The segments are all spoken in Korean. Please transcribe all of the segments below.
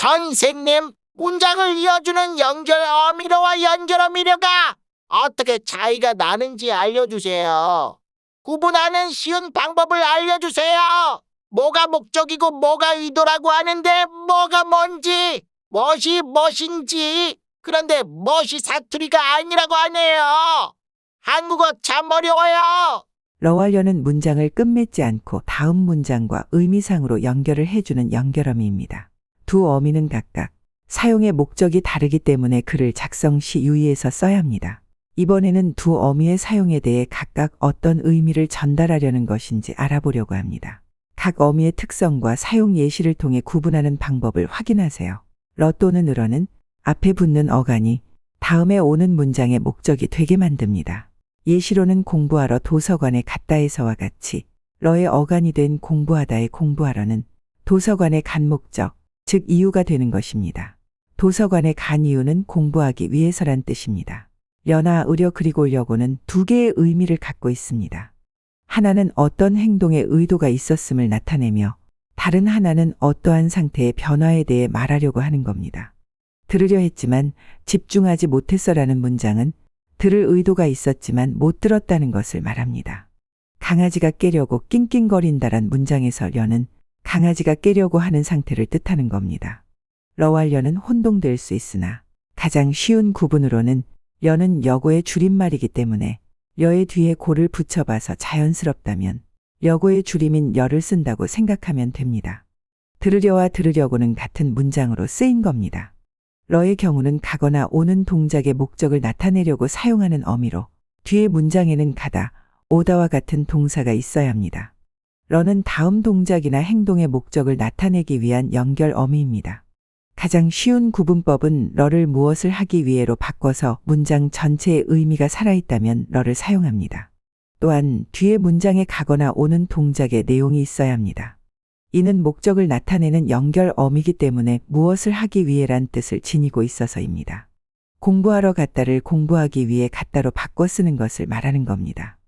선생님, 문장을 이어주는 연결 어미로와 연결 어미료가 어떻게 차이가 나는지 알려주세요. 구분하는 쉬운 방법을 알려주세요. 뭐가 목적이고 뭐가 의도라고 하는데 뭐가 뭔지, 무엇이 무엇인지, 그런데 무엇이 사투리가 아니라고 하네요. 한국어 참 어려워요. 러완료는 문장을 끝맺지 않고 다음 문장과 의미상으로 연결을 해주는 연결어미입니다. 두 어미는 각각 사용의 목적이 다르기 때문에 글을 작성 시 유의해서 써야 합니다. 이번에는 두 어미의 사용에 대해 각각 어떤 의미를 전달하려는 것인지 알아보려고 합니다. 각 어미의 특성과 사용 예시를 통해 구분하는 방법을 확인하세요. 러 또는 으로는 앞에 붙는 어간이 다음에 오는 문장의 목적이 되게 만듭니다. 예시로는 공부하러 도서관에 갔다에서와 같이 러의 어간이 된 공부하다의 공부하러는 도서관에 간 목적, 즉 이유가 되는 것입니다. 도서관에 간 이유는 공부하기 위해서란 뜻입니다. 려나 으려 그리고 려고는 두 개의 의미를 갖고 있습니다. 하나는 어떤 행동에 의도가 있었음을 나타내며 다른 하나는 어떠한 상태의 변화에 대해 말하려고 하는 겁니다. 들으려 했지만 집중하지 못했어라는 문장은 들을 의도가 있었지만 못 들었다는 것을 말합니다. 강아지가 깨려고 낑낑거린다란 문장에서 려는 강아지가 깨려고 하는 상태를 뜻하는 겁니다. 러와 려는 혼동될 수 있으나 가장 쉬운 구분으로는 려는 여고의 줄임말이기 때문에 려의 뒤에 고를 붙여봐서 자연스럽다면 여고의 줄임인 여를 쓴다고 생각하면 됩니다. 들으려와 들으려고는 같은 문장으로 쓰인 겁니다. 러의 경우는 가거나 오는 동작의 목적을 나타내려고 사용하는 어미로 뒤에 문장에는 가다, 오다와 같은 동사가 있어야 합니다. 러는 다음 동작이나 행동의 목적을 나타내기 위한 연결 어미입니다. 가장 쉬운 구분법은 러를 무엇을 하기 위해로 바꿔서 문장 전체의 의미가 살아있다면 러를 사용합니다. 또한 뒤에 문장에 가거나 오는 동작의 내용이 있어야 합니다. 이는 목적을 나타내는 연결 어미이기 때문에 무엇을 하기 위해란 뜻을 지니고 있어서입니다. 공부하러 갔다를 공부하기 위해 갔다로 바꿔 쓰는 것을 말하는 겁니다.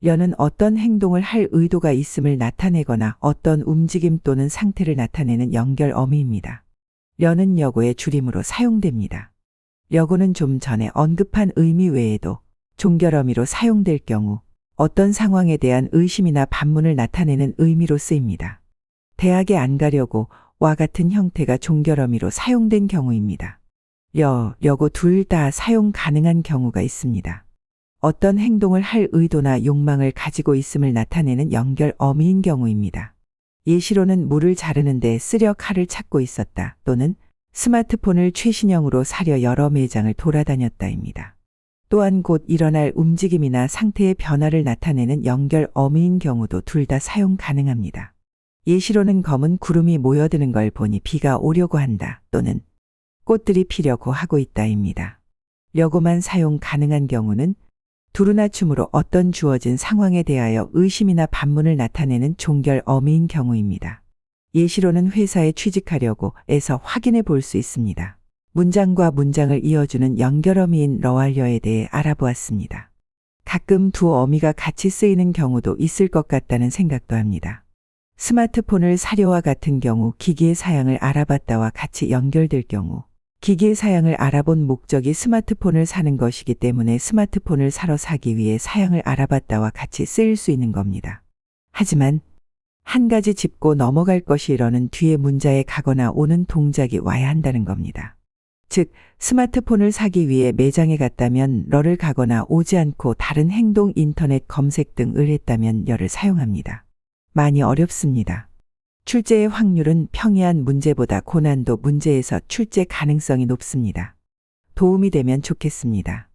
려는 어떤 행동을 할 의도가 있음을 나타내거나 어떤 움직임 또는 상태를 나타내는 연결 어미입니다. 려는 여고의 줄임으로 사용됩니다. 여고는 좀 전에 언급한 의미 외에도 종결어미로 사용될 경우 어떤 상황에 대한 의심이나 반문을 나타내는 의미로 쓰입니다. 대학에 안 가려고 와 같은 형태가 종결어미로 사용된 경우입니다. 여고 둘 다 사용 가능한 경우가 있습니다. 어떤 행동을 할 의도나 욕망을 가지고 있음을 나타내는 연결 어미인 경우입니다. 예시로는 물을 자르는데 쓰려 칼을 찾고 있었다 또는 스마트폰을 최신형으로 사려 여러 매장을 돌아다녔다입니다. 또한 곧 일어날 움직임이나 상태의 변화를 나타내는 연결 어미인 경우도 둘 다 사용 가능합니다. 예시로는 검은 구름이 모여드는 걸 보니 비가 오려고 한다 또는 꽃들이 피려고 하고 있다입니다. 여고만 사용 가능한 경우는 두루나 춤으로 어떤 주어진 상황에 대하여 의심이나 반문을 나타내는 종결 어미인 경우입니다. 예시로는 회사에 취직하려고 애서 확인해 볼 수 있습니다. 문장과 문장을 이어주는 연결어미인 러와 려에 대해 알아보았습니다. 가끔 두 어미가 같이 쓰이는 경우도 있을 것 같다는 생각도 합니다. 스마트폰을 사려와 같은 경우 기기의 사양을 알아봤다와 같이 연결될 경우 기기의 사양을 알아본 목적이 스마트폰을 사는 것이기 때문에 스마트폰을 사러 사기 위해 사양을 알아봤다와 같이 쓰일 수 있는 겁니다. 하지만 한 가지 짚고 넘어갈 것이 이러는 뒤에 문자에 가거나 오는 동작이 와야 한다는 겁니다. 즉 스마트폰을 사기 위해 매장에 갔다면 러를 가거나 오지 않고 다른 행동 인터넷 검색 등을 했다면 여를 사용합니다. 많이 어렵습니다. 출제의 확률은 평이한 문제보다 고난도 문제에서 출제 가능성이 높습니다. 도움이 되면 좋겠습니다.